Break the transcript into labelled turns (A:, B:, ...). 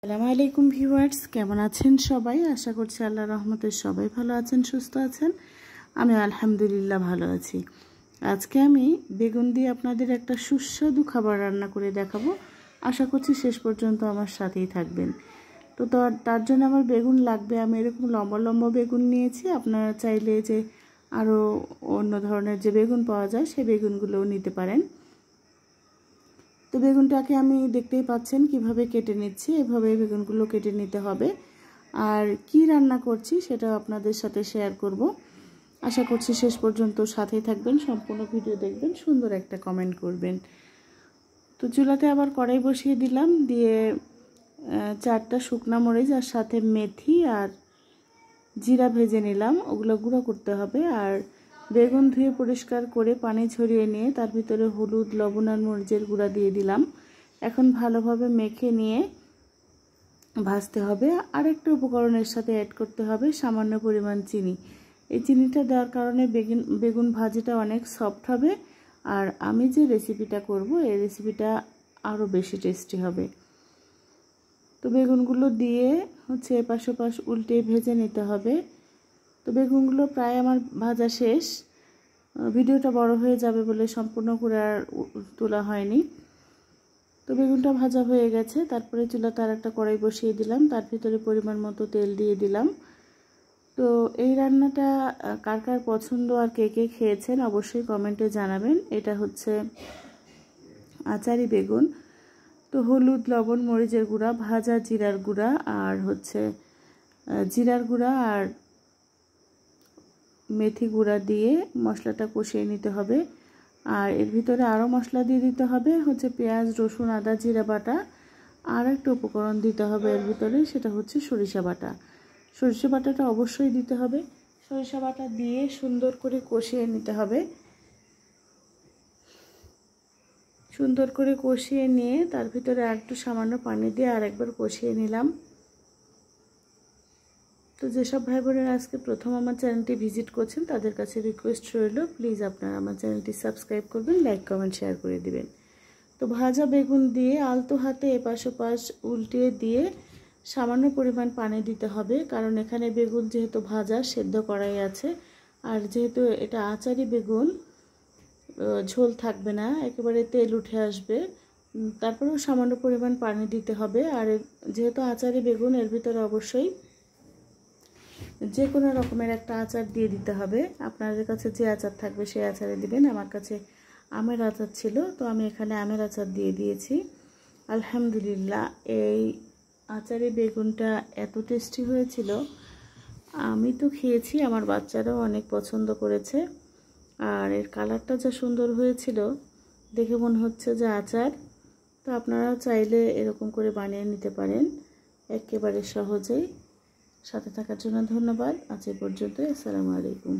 A: আসসালামু আলাইকুম ভিউয়ার্স, কেমন আছেন সবাই? আশা করছি আল্লাহর রহমতে সবাই ভালো আছেন, সুস্থ আছেন। আমি আলহামদুলিল্লাহ ভালো আছি। আজকে আমি বেগুন দিয়ে আপনাদের একটা সুস্বাদু খাবার রান্না করে দেখাবো। আশা করছি শেষ পর্যন্ত আমার সাথেই থাকবেন। তো তার জন্য আমার বেগুন লাগবে। আমি এরকম লম্বা লম্বা বেগুন নিয়েছি। আপনারা চাইলে যে আরও অন্য ধরনের যে বেগুন পাওয়া যায় সেই বেগুনগুলোও নিতে পারেন। তো বেগুনটাকে আমি দেখতেই পাচ্ছেন কিভাবে কেটে নিচ্ছি। এভাবে বেগুনগুলো কেটে নিতে হবে। আর কি রান্না করছি সেটা আপনাদের সাথে শেয়ার করব। আশা করছি শেষ পর্যন্ত সাথেই থাকবেন, সম্পূর্ণ ভিডিও দেখবেন, সুন্দর একটা কমেন্ট করবেন। তো চুলাতে আবার কড়াই বসিয়ে দিলাম, দিয়ে 4টা শুকনা মরিচ আর সাথে মেথি আর জিরা ভেজে নিলাম। ওগুলো গুঁড়ো করতে হবে। আর বেগুন ধুয়ে পরিষ্কার করে পানি ঝরিয়ে নিয়ে তার ভিতরে হলুদ, লবণ আর মরিচের গুঁড়া দিয়ে দিলাম। এখন ভালোভাবে মেখে নিয়ে ভাজতে হবে। আর একটা উপকরণের সাথে অ্যাড করতে হবে সামান্য পরিমাণ চিনি। এই চিনিটা দেওয়ার কারণে বেগুন ভাজিটা অনেক সফট হবে। আর আমি যে রেসিপিটা করব এই রেসিপিটা আরও বেশি টেস্টি হবে। তো বেগুনগুলো দিয়ে এপাশ ওপাশ উল্টে ভেজে নিতে হবে। তো বেগুনগুলো প্রায় আমার ভাজা শেষ। ভিডিওটা বড় হয়ে যাবে বলে সম্পূর্ণ করে আর তোলা হয়নি। তো বেগুনটা ভাজা হয়ে গেছে। তারপরে চুলাতে আর একটা কড়াই বসিয়ে দিলাম, তার ভিতরে পরিমাণ মতো তেল দিয়ে দিলাম। তো এই রান্নাটা কার কার পছন্দ আর কে কে খেয়েছেন অবশ্যই কমেন্টে জানাবেন। এটা হচ্ছে আচারি বেগুন। তো হলুদ, লবণ, মরিচের গুঁড়া, ভাজা জিরার গুঁড়া আর জিরার গুঁড়া আর মেথি গুঁড়া দিয়ে মশলাটা কষিয়ে নিতে হবে। আর এর ভিতরে আরও মশলা দিয়ে দিতে হবে, পেঁয়াজ, রসুন, আদা, জিরা বাটা। আর একটা উপকরণ দিতে হবে এর ভিতরে, সেটা হচ্ছে সরিষা বাটা। সরিষা বাটাটা অবশ্যই দিতে হবে। সরিষা বাটা দিয়ে সুন্দর করে কষিয়ে নিতে হবে। সুন্দর করে কষিয়ে নিয়ে তার ভিতরে আর একটু সামান্য পানি দিয়ে আর একবার কষিয়ে নিলাম। তো যেসব ভাই বোনেরা আজকে প্রথম আমার চ্যানেলটি ভিজিট করছেন তাদের কাছে রিকোয়েস্ট রইল, প্লিজ আপনারা আমার চ্যানেলটি সাবস্ক্রাইব করবেন, লাইক কমেন্ট শেয়ার করে দিবেন। তো ভাজা বেগুন দিয়ে আলতো হাতে এপাশ ওপাশ উল্টিয়ে দিয়ে সামান্য পরিমাণ পানি দিতে হবে, কারণ এখানে বেগুন যেহেতু ভাজা সেদ্ধ করাই আছে। আর যেহেতু এটা আচারি বেগুন, ঝোল থাকবে না, একেবারে তেল উঠে আসবে। তারপরেও সামান্য পরিমাণ পানি দিতে হবে। আর যেহেতু আচারি বেগুন, এর ভিতরে অবশ্যই যে কোনো রকমের একটা আচার দিয়ে দিতে হবে। আপনাদের কাছে যে আচার থাকবে সেই আচারে দিবেন। আমার কাছে আমের আচার ছিল, তো আমি এখানে আমের আচার দিয়ে দিয়েছি। আলহামদুলিল্লাহ, এই আচারে বেগুনটা এত টেস্টি হয়েছিল, আমি তো খেয়েছি, আমার বাচ্চারাও অনেক পছন্দ করেছে। আর এর কালারটা যা সুন্দর হয়েছিল, দেখে মনে হচ্ছে যে আচার। তো আপনারাও চাইলে এরকম করে বানিয়ে নিতে পারেন একেবারে সহজেই। সাথে থাকার জন্য ধন্যবাদ। আজ এ পর্যন্ত। আসসালামু আলাইকুম।